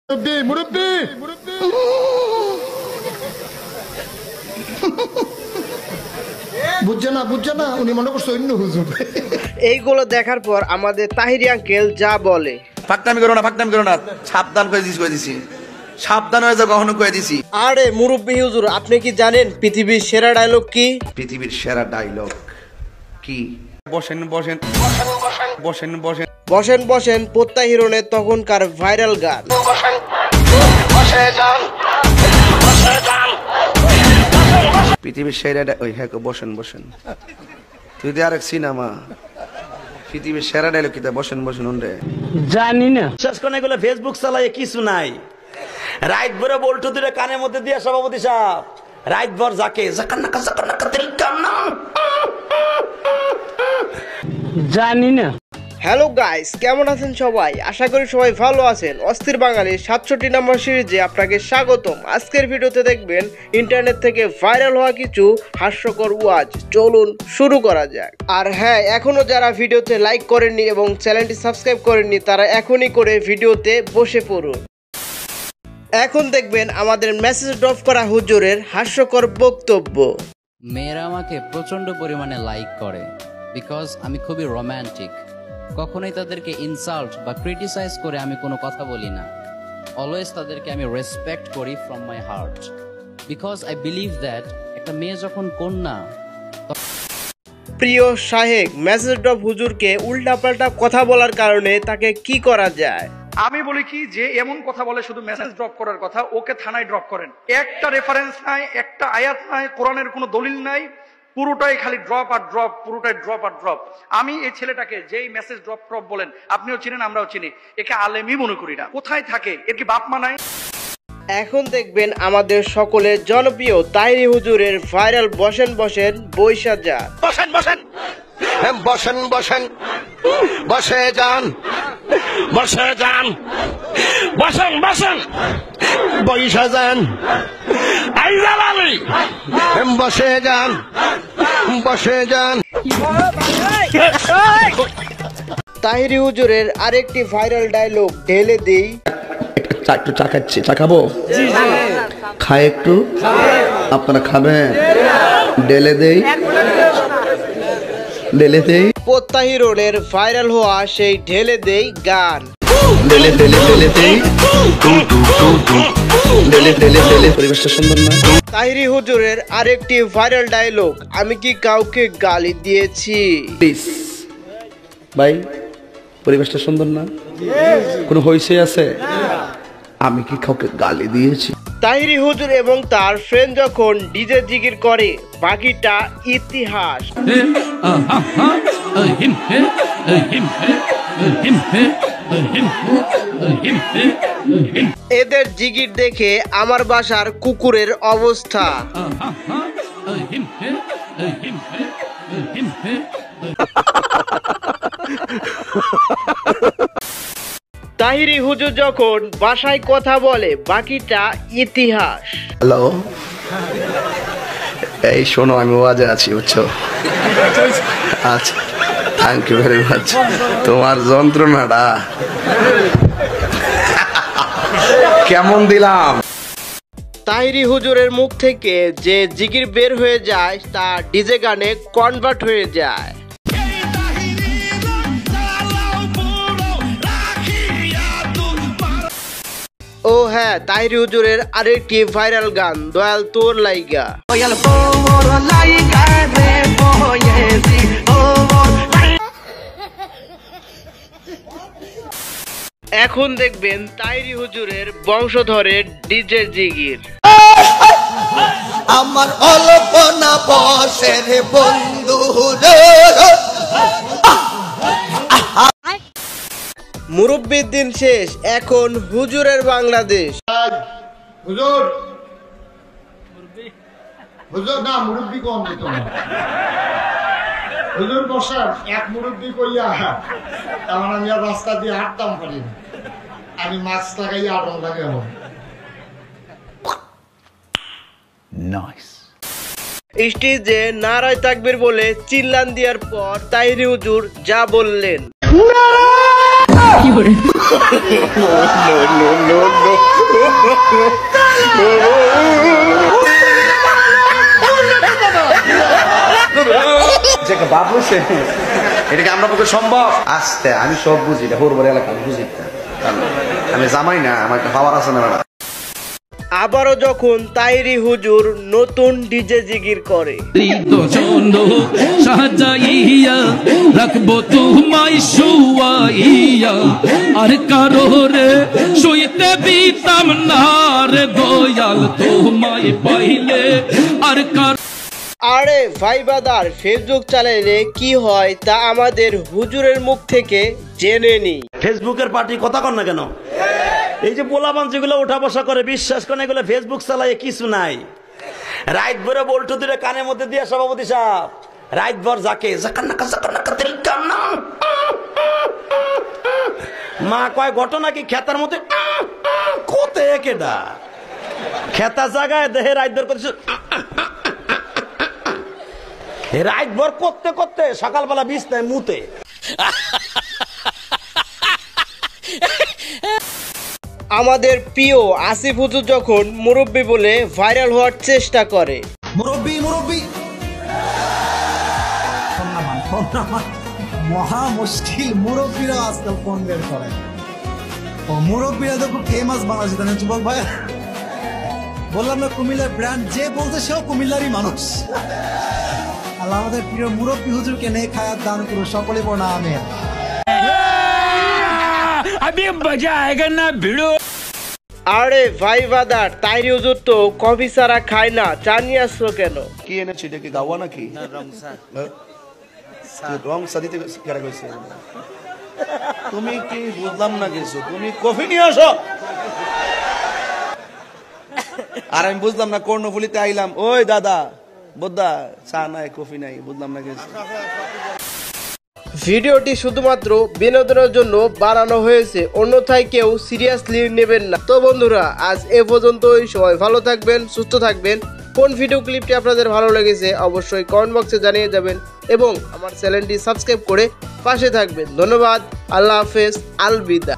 মুরব্বি বুঝছে না উনি মনে করছে অন্য হুজুর। এইগুলো দেখার পর আমাদের তাহিরি আঙ্কেল যা বলে, ফাকনামি করো না, সাবধান করে দিছি, সাবধান হয়ে যাও, কখনো কয়ে দিছি। আরে মুরব্বি হুজুর, আপনি কি জানেন পৃথিবীর সেরা ডায়লগ কি? পৃথিবীর সেরা ডায়লগ কি? বসেন বসেন বসেন বসেন বসেন বসেন প্রত্যাহিরণের তখনকার ভাইরাল গান। পৃথিবীর সেরা ওই হ্যাঁ বসেন বসেন, তুই তো আরেক সিনেমা। পৃথিবীর সেরা ডায়লগ কি? বসেন বসেন উন্ডে জানি না। শেষ করে এগুলো ফেসবুক চালায় কিছু নাই। রাইট ভরে বল্টু দুটো কানের মধ্যে দিয়ে সভাপতি সাহেব রাইট ভর যাকে জানি না। হ্যালো গাইস, কেমন আছেন সবাই? আশা করি সবাই ভালো আছেন। অস্থির বাঙালির 67 নম্বর সিরিজে আপনাকে স্বাগতম। আজকের ভিডিওতে দেখবেন ইন্টারনেট থেকে ভাইরাল হওয়া কিছু হাস্যকর ওয়াজ। চলুন শুরু করা যাক। আর হ্যাঁ, এখনো যারা ভিডিওতে লাইক করেননি এবং চ্যানেলটি সাবস্ক্রাইব করেননি তারা এখনই করে ভিডিওতে বসে পড়ুন। এখন দেখবেন আমাদের মেসেজ ড্রপ করা হুজুরের হাস্যকর বক্তব্য। মেয়েরা আমাকে প্রচন্ড পরিমাণে লাইক করে বিকজ আমি খুবই রোম্যান্টিক। কখনোই তাদেরকে ইনসাল্ট বা ক্রিটিসাইজ করে আমি কোনো কথা বলি না। অলওয়েজ তাদেরকে আমি রেসপেক্ট করি from my heart, because I believe that একটা মেয়ে যখন কন্যা। প্রিয় শাহেক, মেসেজ ড্রপ হুজুরকে উল্টাপাল্টা কথা বলার কারণে তাকে কি করা যায়? আমি বলি কি, যে এমন কথা বলে শুধু মেসেজ ড্রপ করার কথা, ওকে থানায় ড্রপ করেন। একটা রেফারেন্স নাই, একটা আয়াত নাই, কোরআনের কোনো দলিল নাই, পুরোটাই খালি ড্রপ আর ড্রপ, পুরোটাই ড্রপ আর ড্রপ। আমি এই ছেলেটাকে যেই মেসেজ ড্রপ ড্রপ বলেন, আপনিও চিনেন আমরাও চিনি, একে আলেমই মনে করি না। কোথায় থাকে? এর কি বাপ মা নাই? এখন দেখবেন আমাদের সকলের জনপ্রিয় তাহিরি হুজুরের ভাইরাল বসেন বসেন বৈশা যা। বসেন বসেন বসেন বসেন বসে যান বসে যান বসেন বসেন বৈশা যান আইজাল আলী বসে যান বসে যান। তাহিরি হুজুরের আরেকটি ভাইরাল ডায়লগ ঢেলে দেই। একটু চা খাচ্ছি, চা খাবো? খায় একটু, আপনারা খাবেন? ঢেলে দেই ঢেলে দেই। প্রত্যাহিরণের ভাইরাল হওয়া সেই ঢেলে দেই গান। ঢেলে ঢেলে ঢেলে দেই ঢেলে ঢেলে ঢেলে। পরিবেশটা সুন্দর না? তাহিরি হুজুরের আরেকটি ভাইরাল ডায়লগ, আমি কি কাউকে গালি দিয়েছি? প্লিজ ভাই, পরিবেশটা সুন্দর না? কোনো হইছে আছে? আমি কি কাউকে গালি দিয়েছি? তাহিরি হুজুর এবং তার ফ্রেন্ড যখন ডিজে জিগির করে, বাকিটা ইতিহাস। এদের জিগির দেখে আমার বাসার কুকুরের অবস্থা। তাহিরি হুজুর যখন বাসায় কথা বলে, বাকিটা ইতিহাস। হ্যালো, এই শোনো, আমি ওয়াজে আছি, বুঝছো? আচ্ছা, থ্যাংক ইউ ভেরি মাচ। তোমার যন্ত্রণাটা কেমন দিলাম? তাহিরি হুজুরের মুখ থেকে যে জিগির বের হয়ে যায় তা ডিজে গানে কনভার্ট হয়ে যায়। ও হ্যাঁ, তাহিরি হুজুরের আরেকটি ভাইরাল গান, দয়াল তোর লাইগা। এখন দেখবেন তাহিরি হুজুরের বংশধরের ডিজে জিগির। আমার অল্পনা বসের বন্ধু মুরব্বির দিন শেষ, এখন হুজুরের বাংলাদেশ। হুজুর হুজুর না, মুরব্বি কম দিত না। হুজুর বসার এক মুরব্বি কইয়া, কারণ আমি আর রাস্তা দিয়ে হাঁটতাম পারি না, আমি মাস্ক লাগাইয়া আটন লাগে। স্টেজে নারায় তাকবীর বলে চিল্লান দেওয়ার পর তাহিরি হুজুর যা বললেন। হয়েছে এটা কি আমরা পক্ষে সম্ভব? আস্তে আমি সব বুঝি, এটা হোর বড় এলাকা বুঝি না। আমি জামাই না, আমার একটা পাওয়ার আছে না। আবারও যখন তাইরি হুজুর নতুন ডিজে জিগির করে, সাজাইয়া রাখবো তোমায় শুয়াইয়া, আর কারো রে শুইতে দিতাম না রে দয়াল, তোমায় পাইলে আর কার। আরে ভাই বাদার, ফেসবুক চালাইলে কি হয় তা আমাদের হুজুরের মুখ থেকে জেনে নি। ফেসবুকের পার্টি কথা কন না কেন? এই যে পোলাপান যেগুলো ওঠা বসা করে, বিশ্বাস করেন এগুলো ফেসবুক চালায় কিছু নাই। রাইট ভরে বল্টু দুটো কানের মধ্যে দিয়ে সভাপতি সাহেব রাইট ভর যাকে মা কয় ঘটনা কি খেতার মধ্যে কোতে কেডা খেতা জায়গায় দেহে রাইট ভর করছে, রাইট ভর করতে করতে সকালবেলা বিছনায় মুতে। আমাদের প্রিয় আসিফ হুজুর যখন মুরব্বী বলে ভাইরাল হওয়ার চেষ্টা করে, মুরব্বী মুরব্বী মহা মুশকিল, মুরব্বীরা আজকাল ফোন বের করে। ও মুরব্বীরা তো খুব ফেমাস বাংলাদেশে, তাই না যুবক ভাই? বললাম না কুমিল্লার ব্র্যান্ড, যে বলতে সেও কুমিল্লারই মানুষ। আল্লাহ আমাদের প্রিয় মুরব্বী হুজুরকে নিয়ে খায়াত দান করো, সকলে পড়া আমিন। আরে ভাই বাদার, তাইরি হুজুর তো কফি ছাড়া খায় না, চা নিয়ে আসছো কেন? কি এনেছি, এটা কি গাওয়া নাকি? রং চা দিতে কেডা কইছে? তুমি কি বুঝলাম না কিছু, তুমি কফি নিয়ে আসো। আর আমি বুঝলাম না কর্ণফুলিতে আইলাম, ওই দাদা বোদ্ধা চা নাই কফি নাই, বুঝলাম না কিছু। ভিডিওটি শুধুমাত্র বিনোদনের জন্য বানানো হয়েছে, অন্যথায় কেউ সিরিয়াসলি নেবেন না। তো বন্ধুরা, আজ এ পর্যন্তই। সবাই ভালো থাকবেন, সুস্থ থাকবেন। কোন ভিডিও ক্লিপটি আপনাদের ভালো লেগেছে অবশ্যই কমেন্ট বক্সে জানিয়ে যাবেন এবং আমার চ্যানেলটি সাবস্ক্রাইব করে পাশে থাকবেন। ধন্যবাদ, আল্লাহ হাফেজ, আলবিদা।